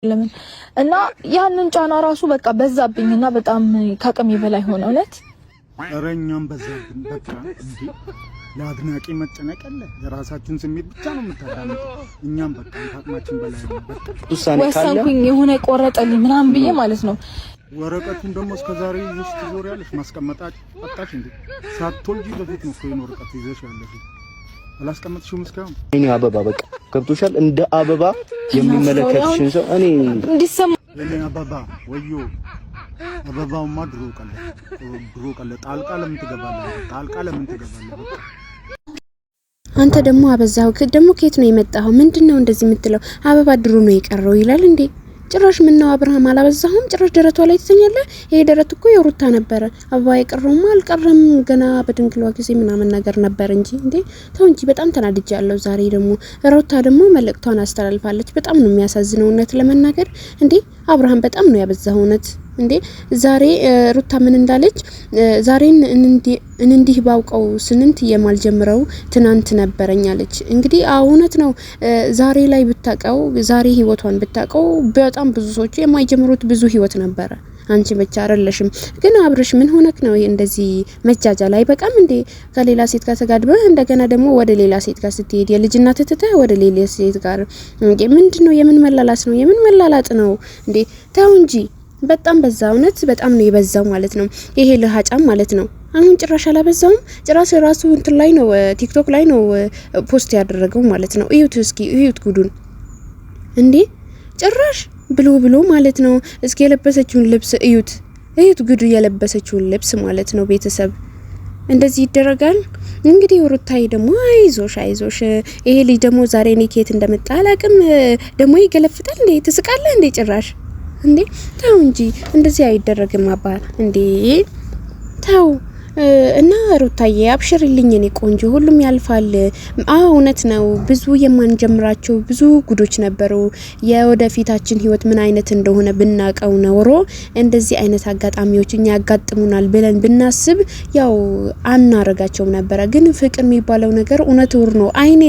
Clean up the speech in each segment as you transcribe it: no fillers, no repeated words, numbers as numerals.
ለምን እና ያንን ጫና ራሱ በቃ በዛብኝና በጣም ከአቅሜ በላይ ሆነ። እውነት አረኛም በዛብኝ በቃ እንዴ ለአድናቂ መጨነቅ አለ። የራሳችን ስሜት ብቻ ነው የምታዳምጥ። እኛም በቃ ከአቅማችን በላይ ነው። በቃ ውሳኔ ካለ ወሰንኩኝ የሆነ ቆረጠልኝ ምናምን ብዬ ማለት ነው። ወረቀቱን ደግሞ እስከዛሬ ይዘሽ ትዞሪያለሽ። ማስቀመጣች አጣሽ እንዴ? ሳትወልጂ በፊት ነው እኮ ወረቀት ይዘሽ ያለሽ። አላስቀመጥሽውም እስካሁን? እኔ አበባ በቃ ገብቶሻል። እንደ አበባ የሚመለከትሽን ሰው እኔ እንዲሰማ እኔ አበባ ወዮ አበባውማ ድሮ ቀለ ጣልቃ ለምን ትገባለህ? ጣልቃ ለምን ትገባለህ? በቃ አንተ ደግሞ አበዛው። ደግሞ ከየት ነው የመጣው? ምንድነው እንደዚህ የምትለው? አበባ ድሮ ነው የቀረው ይላል እንዴ? ጭራሽ ምን ነው አብርሃም አላበዛሁም? ጭራሽ ደረቷ ላይ ትተኛለህ። ይሄ ደረት እኮ የሩታ ነበረ። አበባ የቀረውማ አልቀረም ገና በድንግሏ ጊዜ ምናምን ነገር ነበር እንጂ እንዴ ተው እንጂ። በጣም ተናድጃለሁ ዛሬ። ደግሞ ሩታ ደግሞ መልእክቷን አስተላልፋለች። በጣም ነው የሚያሳዝነው እውነት ለመናገር እንዴ አብርሃም በጣም ነው ያበዛው እውነት እንዴ። ዛሬ ሩታ ምን እንዳለች ዛሬን እንንዲህ ባውቀው ስንት የማልጀምረው ትናንት ነበረኛለች። እንግዲህ እውነት ነው። ዛሬ ላይ ብታቀው ዛሬ ህይወቷን ብታቀው በጣም ብዙ ሰዎች የማይጀምሩት ብዙ ህይወት ነበረ። አንቺ ብቻ አይደለሽም። ግን አብርሽ ምን ሆነክ ነው እንደዚህ መጃጃ ላይ በቃም እንዴ? ከሌላ ሴት ጋር ተጋድበህ እንደገና ደግሞ ወደ ሌላ ሴት ጋር ስትሄድ የልጅናት ትተህ ወደ ሌላ ሴት ጋር እንዴ ምንድነው? የምን መላላስ ነው? የምን መላላጥ ነው እንዴ? ተው እንጂ በጣም በዛ። እውነት በጣም ነው የበዛው ማለት ነው። ይሄ ለሃጫም ማለት ነው። አሁን ጭራሽ አላበዛውም? ጭራሽ ራሱ እንትን ላይ ነው ቲክቶክ ላይ ነው ፖስት ያደረገው ማለት ነው። እዩት እስኪ እዩት ጉዱን እንዴ ጭራሽ ብሎ ማለት ነው። እስኪ የለበሰችውን ልብስ እዩት ጉዱ የለበሰችውን ልብስ ማለት ነው። ቤተሰብ እንደዚህ ይደረጋል እንግዲህ። ሩታዬ ደግሞ አይዞሽ ይሄ ልጅ ደግሞ ዛሬ እኔ ከየት እንደመጣ አላቅም። ደግሞ ይገለፍታል እንዴ? ትስቃለህ እንዴ ጭራሽ እንዴ? ተው እንጂ እንደዚህ አይደረግም አባል እንዴ ተው። እና ሩታዬ አብሽርልኝ እኔ ቆንጆ፣ ሁሉም ያልፋል። እውነት ነው። ብዙ የማንጀምራቸው ብዙ ጉዶች ነበሩ። የወደፊታችን ህይወት ምን አይነት እንደሆነ ብናቀው ኖሮ እንደዚህ አይነት አጋጣሚዎች እኛ ያጋጥሙናል ብለን ብናስብ ያው አናረጋቸው ነበረ። ግን ፍቅር የሚባለው ነገር እውነት ውር ነው። አይን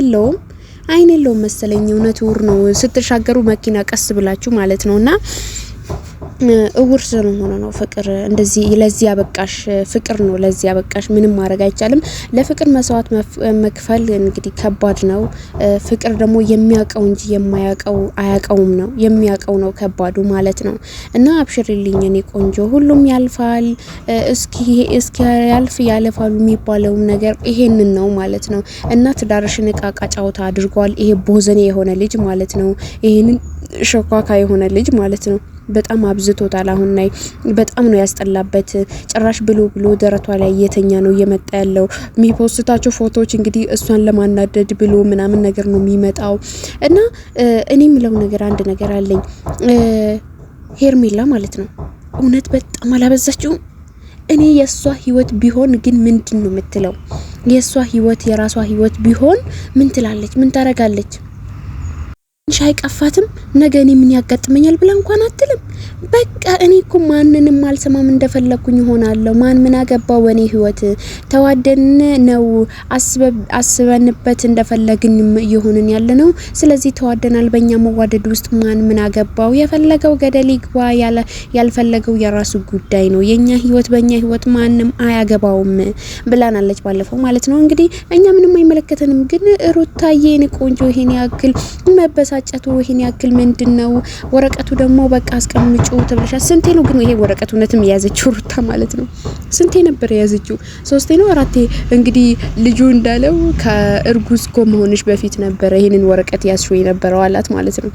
የለውም መሰለኝ። እውነት ውር ነው። ስትሻገሩ መኪና ቀስ ብላችሁ ማለት ነውና እውር ስለሆነ ነው ፍቅር እንደዚህ ለዚህ ያበቃሽ ፍቅር ነው። ለዚህ ያበቃሽ ምንም ማድረግ አይቻልም። ለፍቅር መስዋዕት መክፈል እንግዲህ ከባድ ነው። ፍቅር ደግሞ የሚያቀው እንጂ የማያቀው አያቀውም ነው። የሚያቀው ነው ከባዱ ማለት ነው። እና አብሽርልኝ እኔ ቆንጆ፣ ሁሉም ያልፋል። እስኪ ያልፍ ያለፋሉ የሚባለው ነገር ይሄንን ነው ማለት ነው። እና ትዳርሽን እቃቃ ጫውታ አድርጓል ይሄ ቦዘኔ የሆነ ልጅ ማለት ነው። ይሄንን ሾካካ የሆነ ልጅ ማለት ነው። በጣም አብዝቶታል። አሁን ላይ በጣም ነው ያስጠላበት። ጭራሽ ብሎ ደረቷ ላይ እየተኛ ነው እየመጣ ያለው። የሚፖስታቸው ፎቶዎች እንግዲህ እሷን ለማናደድ ብሎ ምናምን ነገር ነው የሚመጣው። እና እኔ የምለው ነገር አንድ ነገር አለኝ። ሄርሜላ ማለት ነው እውነት በጣም አላበዛችው? እኔ የሷ ህይወት ቢሆን ግን ምንድን ነው የምትለው? የሷ ህይወት የራሷ ህይወት ቢሆን ምን ትላለች? ምን ታረጋለች? ሻይ ቀፋትም ነገ እኔ ምን ያጋጥመኛል ብላ እንኳን አትልም። በቃ እኔ እኮ ማንንም አልሰማም እንደፈለኩኝ ሆናለሁ። ማን ምን አገባው ወኔ ህይወት? ተዋደን ነው አስበንበት እንደፈለግን ይሆንን ያለ ነው። ስለዚህ ተዋደናል። በእኛ መዋደድ ውስጥ ማን ምን አገባው? የፈለገው ገደል ይግባ፣ ያልፈለገው የራሱ ጉዳይ ነው። የኛ ህይወት በእኛ ህይወት ማንም አያገባውም ብላናለች ባለፈው ማለት ነው። እንግዲህ እኛ ምንም አይመለከተንም። ግን ሩታዬ እኔ ቆንጆ ይሄን ያክል መበሳጨቱ ይሄን ያክል ምንድነው? ወረቀቱ ደግሞ በቃ አስቀምጩ ተብለሻል። ስንቴ ነው ግን ይሄ ወረቀቱ ነትም ያዘችው ሩታ ማለት ነው? ስንቴ ነበር ያዘችው? 3 ነው 4? እንግዲህ ልጁ እንዳለው ከእርጉዝ ከመሆንሽ በፊት ነበር ይሄንን ወረቀት ያስሽው የነበረው አላት ማለት ነው።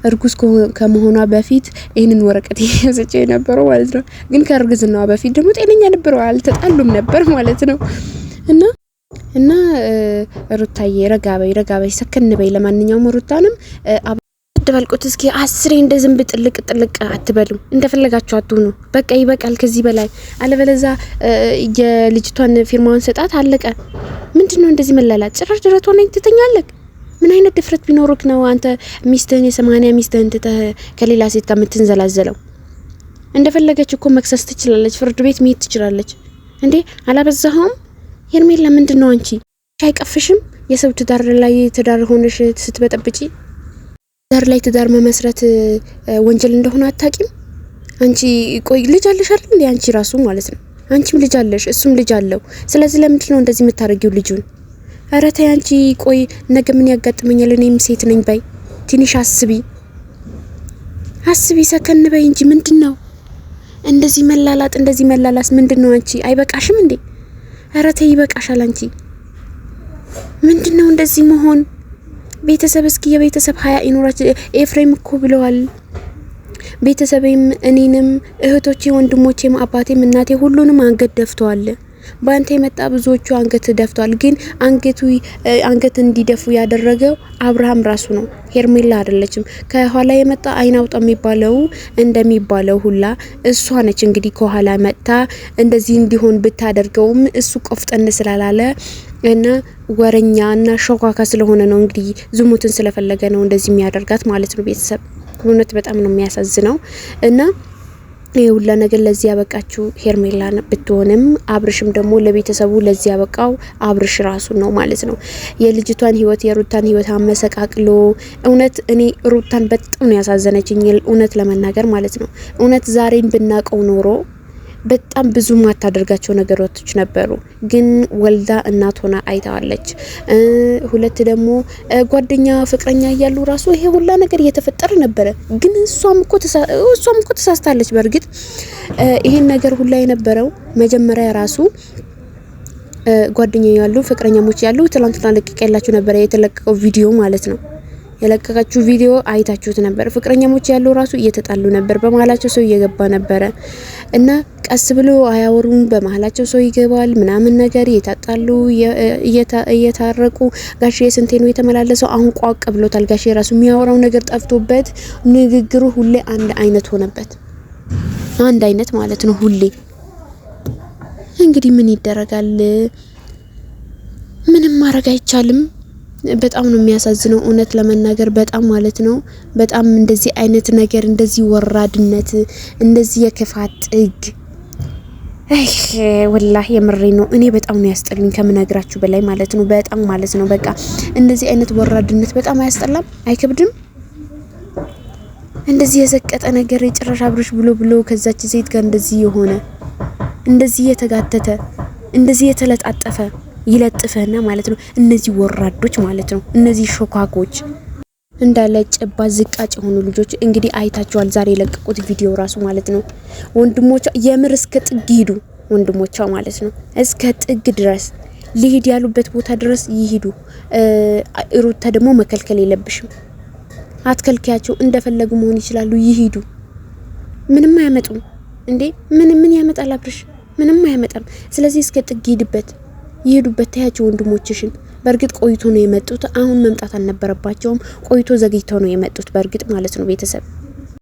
እርጉዝ ከመሆኗ በፊት ይሄንን ወረቀት ያዘችው የነበረው ማለት ነው። ግን ከእርግዝናዋ በፊት ደግሞ ጤነኛ ነበረው፣ አልተጣሉም ነበር ማለት ነው። እና ሩታዬ ረጋበይ ሰከን በይ። ለማንኛውም ሩታንም አደባልቁት እስኪ 10 እንደ ዝንብ ጥልቅ አትበሉ። እንደፈለጋችሁ አትሁኑ። በቃ ይበቃል ከዚህ በላይ። አለበለዛ የልጅቷን ፊርማውን ሰጣት አለቀ። ምንድነው እንደዚህ መላላት? ጭራሽ ደረቷን ትተኛለህ። ምን አይነት ድፍረት ቢኖርክ ነው አንተ ሚስትህን የ80 ሚስትህን ከሌላ ሴት ጋር የምትንዘላዘለው? እንደፈለገች እኮ መክሰስ ትችላለች። ፍርድ ቤት መሄድ ትችላለች እንዴ? አላበዛኸውም? ሄርሜላ ምንድነው አንቺ አይቀፍሽም? የሰው ትዳር ላይ ትዳር ሆነሽ ስትበጠብጪ ዳር ላይ ትዳር መመስረት ወንጀል እንደሆነ አታቂም? አንቺ ቆይ ልጅ አለሽ አይደል እንዴ? አንቺ ራሱ ማለት ነው አንቺም ልጅ አለሽ እሱም ልጅ አለው። ስለዚህ ለምንድን ነው እንደዚህ የምታረጊው ልጁን? ኧረ ተይ አንቺ ቆይ ነገ ምን ያጋጥመኛል? እኔም ሴት ነኝ ባይ ትንሽ አስቢ ሰከን በይ እንጂ ምንድነው እንደዚህ መላላጥ እንደዚህ መላላስ ምንድነው? አንቺ አይበቃሽም እንዴ? ኧረ ተይ ይበቃሻል። አንቺ ምንድነው እንደዚህ መሆን? ቤተሰብ እስኪ የቤተሰብ ሀያ ይኖራች። ኤፍሬም እኮ ብለዋል ቤተሰቤም እኔንም እህቶቼ ወንድሞቼም አባቴም እናቴ ሁሉንም አንገት ደፍተዋል። ባንተ የመጣ ብዙዎቹ አንገት ደፍተዋል። ግን አንገት እንዲደፉ ያደረገው አብርሃም ራሱ ነው፣ ሄርሜላ አይደለችም። ከኋላ የመጣ አይናውጣ የሚባለው እንደሚባለው ሁላ እሷ ነች እንግዲህ ከኋላ መጣ እንደዚህ እንዲሆን ብታደርገውም እሱ ቆፍጠን ስላላለ እና ወረኛና ሾካካ ስለሆነ ነው እንግዲህ ዝሙትን ስለፈለገ ነው እንደዚህ የሚያደርጋት ማለት ነው። ቤተሰብ እውነት በጣም ነው የሚያሳዝነው እና ሁላ ነገር ለዚህ ያበቃችሁ ሄርሜላ ብትሆንም አብርሽም ደግሞ ለቤተሰቡ ለዚህ ያበቃው አብርሽ ራሱ ነው ማለት ነው። የልጅቷን ህይወት የሩታን ህይወት አመሰቃቅሎ እውነት እኔ ሩታን በጣም ነው ያሳዘነችኝ እውነት ለመናገር ማለት ነው። እውነት ዛሬን ብናቀው ኖሮ በጣም ብዙ ማታደርጋቸው ነገሮች ነበሩ። ግን ወልዳ እናት ሆና አይታዋለች። ሁለት ደግሞ ጓደኛ ፍቅረኛ እያሉ ራሱ ይሄ ሁላ ነገር እየተፈጠረ ነበረ። ግን እሷም እኮ ተሳስታለች። በርግጥ ይሄን ነገር ሁላ የነበረው መጀመሪያ ራሱ ጓደኛ ያሉ ፍቅረኛሞች ያሉ ትላንትና ለቀቀላችሁ ነበር የተለቀቀው ቪዲዮ ማለት ነው። የለቀቀችው ቪዲዮ አይታችሁት ነበር። ፍቅረኛሞች ያሉ ራሱ እየተጣሉ ነበር። በመሃላቸው ሰው እየገባ ነበር እና ቀስ ብሎ አያወሩም። በመሃላቸው ሰው ይገባል ምናምን ነገር እየታጣሉ እየታረቁ ጋሼ ስንቴ ነው የተመላለሰው። አሁን ቋቅ ብሎታል ጋሼ ራሱ የሚያወራው ነገር ጠፍቶበት ንግግሩ ሁሌ አንድ አይነት ሆነበት። አንድ አይነት ማለት ነው ሁሌ። እንግዲህ ምን ይደረጋል? ምንም ማድረግ አይቻልም። በጣም ነው የሚያሳዝነው እውነት ለመናገር በጣም ማለት ነው። በጣም እንደዚህ አይነት ነገር እንደዚህ ወራድነት እንደዚህ የክፋት ጥግ ወላሂ የምሬ ነው። እኔ በጣም ነው ያስጠልኝ ከምነግራችሁ በላይ ማለት ነው። በጣም ማለት ነው በቃ እንደዚህ አይነት ወራድነት በጣም አያስጠላም? አይከብድም? እንደዚህ የዘቀጠ ነገር የጭራሽ አብርሽ ብሎ ከዛች ሴት ጋር እንደዚህ የሆነ እንደዚህ የተጋተተ እንደዚህ የተለጣጠፈ ይለጥፈና ማለት ነው። እነዚህ ወራዶች ማለት ነው። እነዚህ ሾካኮች እንዳለ ጨባ ዝቃጭ የሆኑ ልጆች እንግዲህ አይታችኋል። ዛሬ የለቀቁት ቪዲዮ ራሱ ማለት ነው። ወንድሞቿ የምር እስከ ጥግ ሄዱ። ወንድሞቿ ማለት ነው እስከ ጥግ ድረስ ሊሄድ ያሉበት ቦታ ድረስ ይሄዱ። ሩታ ደግሞ መከልከል የለብሽም። አትከልኪያቸው፣ እንደፈለጉ መሆን ይችላሉ። ይሄዱ። ምንም አያመጡም እንዴ? ምን ያመጣል አብርሽ? ምንም አያመጣም። ስለዚህ እስከ ጥግ ይሄዱበት። ታያቸው ወንድሞችሽን። በርግጥ ቆይቶ ነው የመጡት። አሁን መምጣት አልነበረባቸውም። ቆይቶ ዘግይተው ነው የመጡት በርግጥ ማለት ነው ቤተሰብ